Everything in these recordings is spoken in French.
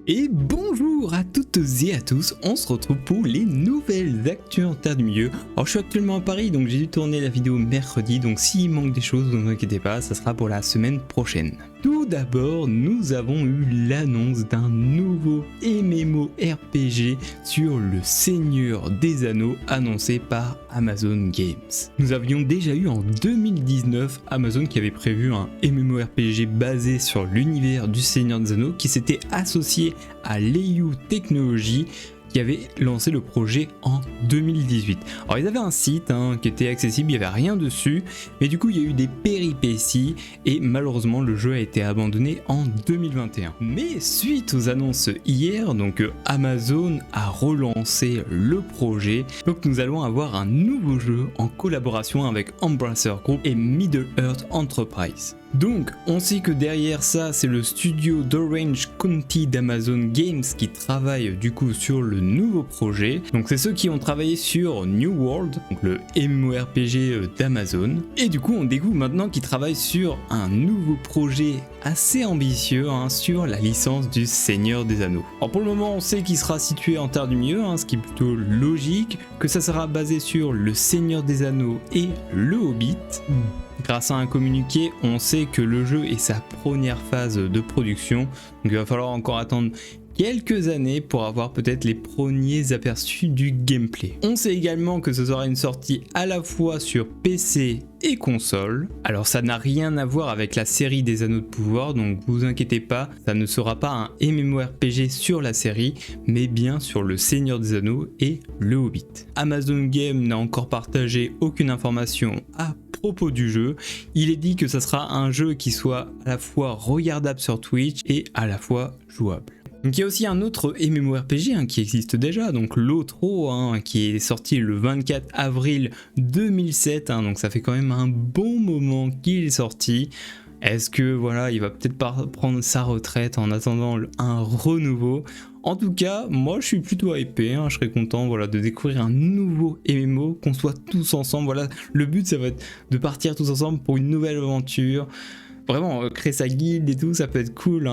Et bonjour à toutes et à tous, on se retrouve pour les nouvelles actus en Terre du Milieu. Alors je suis actuellement à Paris, donc j'ai dû tourner la vidéo mercredi, donc s'il manque des choses, ne vous inquiétez pas, ça sera pour la semaine prochaine. Tout d'abord, nous avons eu l'annonce d'un nouveau MMORPG sur le Seigneur des Anneaux annoncé par Amazon Games. Nous avions déjà eu en 2019 Amazon qui avait prévu un MMORPG basé sur l'univers du Seigneur des Anneaux qui s'était associé à Leyou Technologies qui avait lancé le projet en 2018. Alors ils avaient un site qui était accessible, il n'y avait rien dessus, mais du coup il y a eu des péripéties et malheureusement le jeu a été abandonné en 2021. Mais suite aux annonces hier, donc Amazon a relancé le projet, donc nous allons avoir un nouveau jeu en collaboration avec Embracer Group et Middle Earth Enterprise. Donc, on sait que derrière ça, c'est le studio d'Orange County d'Amazon Games qui travaille du coup sur le nouveau projet. Donc, c'est ceux qui ont travaillé sur New World, donc le MMORPG d'Amazon. Et du coup, on découvre maintenant qu'ils travaillent sur un nouveau projet assez ambitieux sur la licence du Seigneur des Anneaux. Alors, pour le moment, on sait qu'il sera situé en Terre du Milieu, ce qui est plutôt logique, que ça sera basé sur le Seigneur des Anneaux et le Hobbit. Grâce à un communiqué, on sait que le jeu est sa première phase de production, donc il va falloir encore attendre quelques années pour avoir peut-être les premiers aperçus du gameplay. On sait également que ce sera une sortie à la fois sur PC et console. Alors ça n'a rien à voir avec la série des Anneaux de Pouvoir, donc vous inquiétez pas, ça ne sera pas un MMORPG sur la série, mais bien sur le Seigneur des Anneaux et le Hobbit. Amazon Games n'a encore partagé aucune information à propos du jeu. Il est dit que ça sera un jeu qui soit à la fois regardable sur Twitch et à la fois jouable. Donc il y a aussi un autre MMORPG qui existe déjà, donc l'Otro, qui est sorti le 24 avril 2007, donc ça fait quand même un bon moment qu'il est sorti. Est-ce que voilà, il va peut-être pas prendre sa retraite en attendant un renouveau? En tout cas, moi je suis plutôt hypé, je serais content de découvrir un nouveau MMO, qu'on soit tous ensemble. Voilà, le but ça va être de partir tous ensemble pour une nouvelle aventure. Vraiment, créer sa guilde et tout, ça peut être cool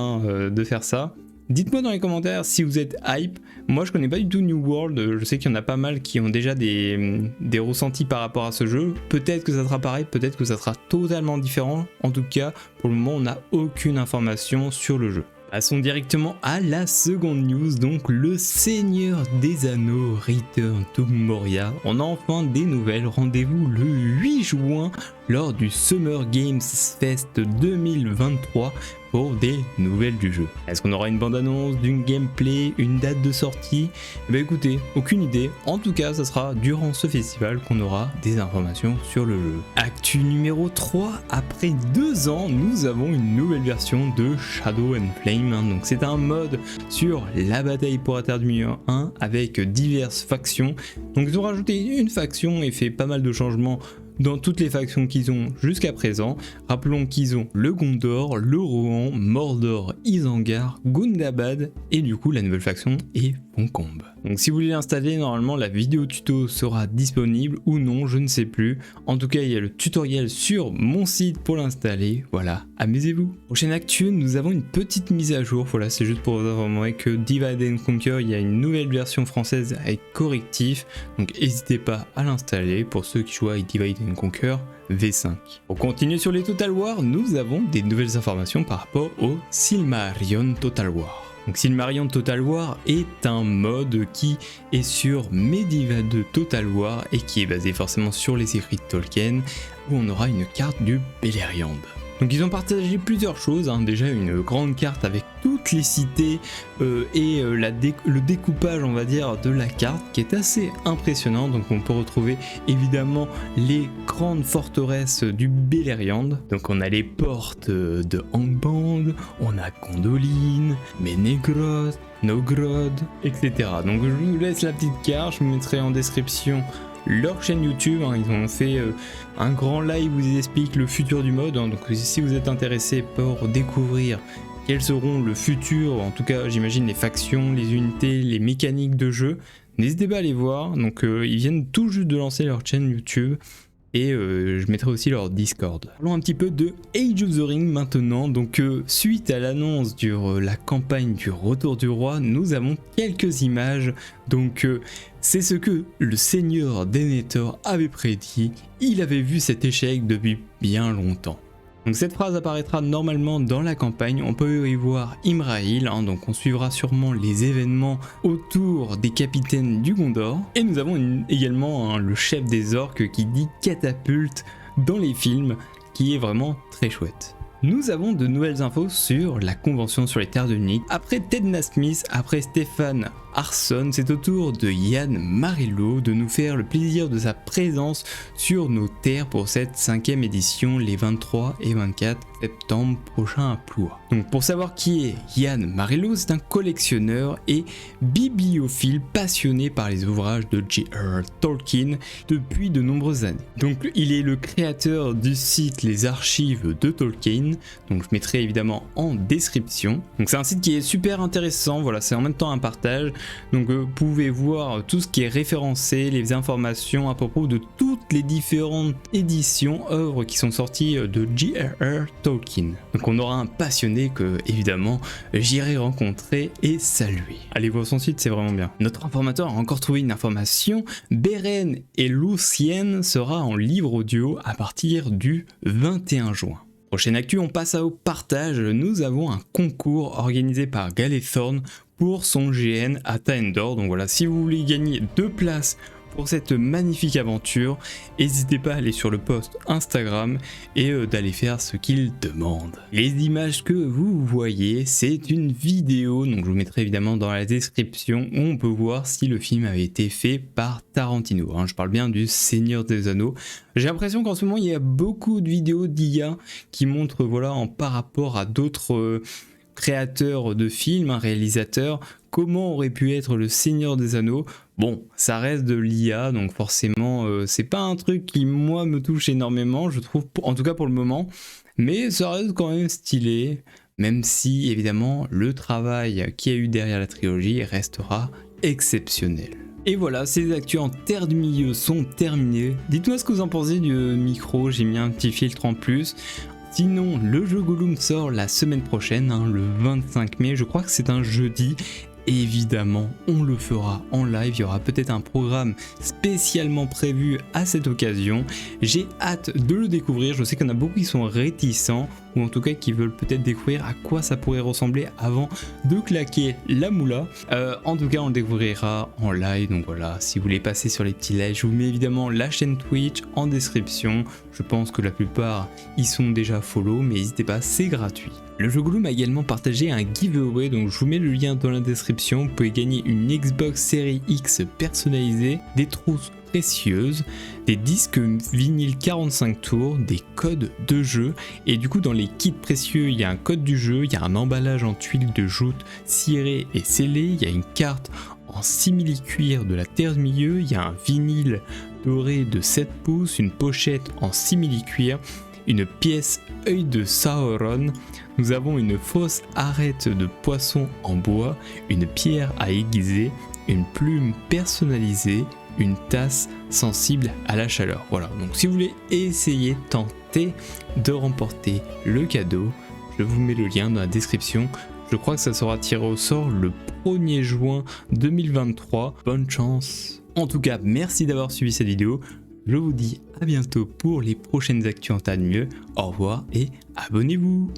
de faire ça. Dites-moi dans les commentaires si vous êtes hype. Moi je connais pas du tout New World, je sais qu'il y en a pas mal qui ont déjà des ressentis par rapport à ce jeu. Peut-être que ça sera pareil, peut-être que ça sera totalement différent. En tout cas, pour le moment on n'a aucune information sur le jeu. Passons directement à la seconde news, donc le Seigneur des Anneaux Return to Moria. On a enfin des nouvelles, rendez-vous le 8 juin lors du Summer Games Fest 2023 pour des nouvelles du jeu. Est-ce qu'on aura une bande-annonce, d'une gameplay, une date de sortie? Écoutez, aucune idée. En tout cas, ça sera durant ce festival qu'on aura des informations sur le jeu. Actu numéro 3, après 2 ans, nous avons une nouvelle version de Shadow and Flame. Donc c'est un mode sur la bataille pour la Terre du Milieu 1 avec diverses factions. Donc ils ont rajouté une faction et fait pas mal de changements dans toutes les factions qu'ils ont jusqu'à présent. Rappelons qu'ils ont le Gondor, le Rohan, Mordor, Isengard, Gundabad et du coup la nouvelle faction est Foncombe. Donc si vous voulez l'installer, normalement la vidéo tuto sera disponible ou non, je ne sais plus. En tout cas il y a le tutoriel sur mon site pour l'installer, voilà, amusez-vous. Prochaine actu, nous avons une petite mise à jour, voilà, c'est juste pour vous informer que Divide and Conquer, il y a une nouvelle version française avec correctif, donc n'hésitez pas à l'installer pour ceux qui jouent avec Divide and Conquer V5. Pour continuer sur les Total War, nous avons des nouvelles informations par rapport au Silmarillion Total War. Donc Silmarillion Total War est un mode qui est sur Medieval 2 Total War et qui est basé forcément sur les écrits de Tolkien, où on aura une carte du Beleriand. Donc ils ont partagé plusieurs choses, déjà une grande carte avec toutes les cités et le découpage on va dire de la carte qui est assez impressionnant. Donc on peut retrouver évidemment les grandes forteresses du Beleriand. Donc on a les portes de Angband, on a Gondolin, Menegroth, Nogrod, etc. Donc je vous laisse la petite carte, je vous mettrai en description leur chaîne YouTube, ils ont fait un grand live où ils expliquent le futur du mode, donc si vous êtes intéressé pour découvrir quels seront le futur, en tout cas j'imagine les factions, les unités, les mécaniques de jeu, n'hésitez pas à aller voir. Donc ils viennent tout juste de lancer leur chaîne YouTube, et je mettrai aussi leur Discord. Parlons un petit peu de Age of the Ring maintenant. Donc suite à l'annonce de la campagne du Retour du Roi, nous avons quelques images. Donc c'est ce que le seigneur Denethor avait prédit. Il avait vu cet échec depuis bien longtemps. Donc cette phrase apparaîtra normalement dans la campagne, on peut y voir Imrahil, donc on suivra sûrement les événements autour des capitaines du Gondor. Et nous avons également le chef des orques qui dit catapulte dans les films, qui est vraiment très chouette. Nous avons de nouvelles infos sur la convention sur les terres de Nuit. Après Ted Nasmith, après Stéphane Arson, c'est au tour de Yann Marillo de nous faire le plaisir de sa présence sur nos terres pour cette 5e édition les 23 et 24 septembre prochain à Ploua. Donc pour savoir qui est Yann Marillo, c'est un collectionneur et bibliophile passionné par les ouvrages de J.R. Tolkien depuis de nombreuses années. Donc il est le créateur du site Les Archives de Tolkien, donc je mettrai évidemment en description. Donc c'est un site qui est super intéressant, voilà, c'est en même temps un partage. Donc vous pouvez voir tout ce qui est référencé, les informations à propos de toutes les différentes éditions, œuvres qui sont sorties de J.R.R. Tolkien. Donc on aura un passionné que évidemment j'irai rencontrer et saluer. Allez voir son site, c'est vraiment bien. Notre informateur a encore trouvé une information, Beren et Luthien sera en livre audio à partir du 21 juin. Prochaine actu, on passe au partage. Nous avons un concours organisé par Galethorn pour son GN à Taendor. Donc voilà, si vous voulez gagner 2 places pour cette magnifique aventure, n'hésitez pas à aller sur le post Instagram et d'aller faire ce qu'il demande. Les images que vous voyez, c'est une vidéo, donc je vous mettrai évidemment dans la description, où on peut voir si le film avait été fait par Tarantino. Je parle bien du Seigneur des Anneaux. J'ai l'impression qu'en ce moment il y a beaucoup de vidéos d'IA qui montrent, voilà, par rapport à d'autres créateurs de films, réalisateurs, comment aurait pu être le Seigneur des Anneaux. Bon, ça reste de l'IA, donc forcément c'est pas un truc qui moi me touche énormément, je trouve, en tout cas pour le moment, mais ça reste quand même stylé, même si évidemment le travail qu'il y a eu derrière la trilogie restera exceptionnel. Et voilà, ces actus en terre du milieu sont terminées. Dites-moi ce que vous en pensez du micro, j'ai mis un petit filtre en plus. Sinon, le jeu Gollum sort la semaine prochaine, le 25 mai, je crois que c'est un jeudi. Évidemment, on le fera en live, il y aura peut-être un programme spécialement prévu à cette occasion. J'ai hâte de le découvrir, je sais qu'il y en a beaucoup qui sont réticents, ou en tout cas qui veulent peut-être découvrir à quoi ça pourrait ressembler avant de claquer la moula. En tout cas, on le découvrira en live, donc voilà, si vous voulez passer sur les petits lives, je vous mets évidemment la chaîne Twitch en description. Je pense que la plupart y sont déjà follow, mais n'hésitez pas, c'est gratuit. Le jeu Gollum a également partagé un giveaway, donc je vous mets le lien dans la description. Vous pouvez gagner une Xbox Series X personnalisée, des trousses précieuses, des disques vinyle 45 tours, des codes de jeu, et du coup dans les kits précieux il y a un code du jeu, il y a un emballage en tuiles de jute ciré et scellé, il y a une carte en simili-cuir de la Terre du Milieu, il y a un vinyle doré de 7 pouces, une pochette en simili-cuir, une pièce œil de Sauron, nous avons une fausse arête de poisson en bois, une pierre à aiguiser, une plume personnalisée, une tasse sensible à la chaleur. Voilà, donc si vous voulez essayer, tenter de remporter le cadeau, je vous mets le lien dans la description. Je crois que ça sera tiré au sort le 1er juin 2023. Bonne chance. En tout cas, merci d'avoir suivi cette vidéo. Je vous dis à bientôt pour les prochaines actus en tas de mieux. Au revoir et abonnez-vous.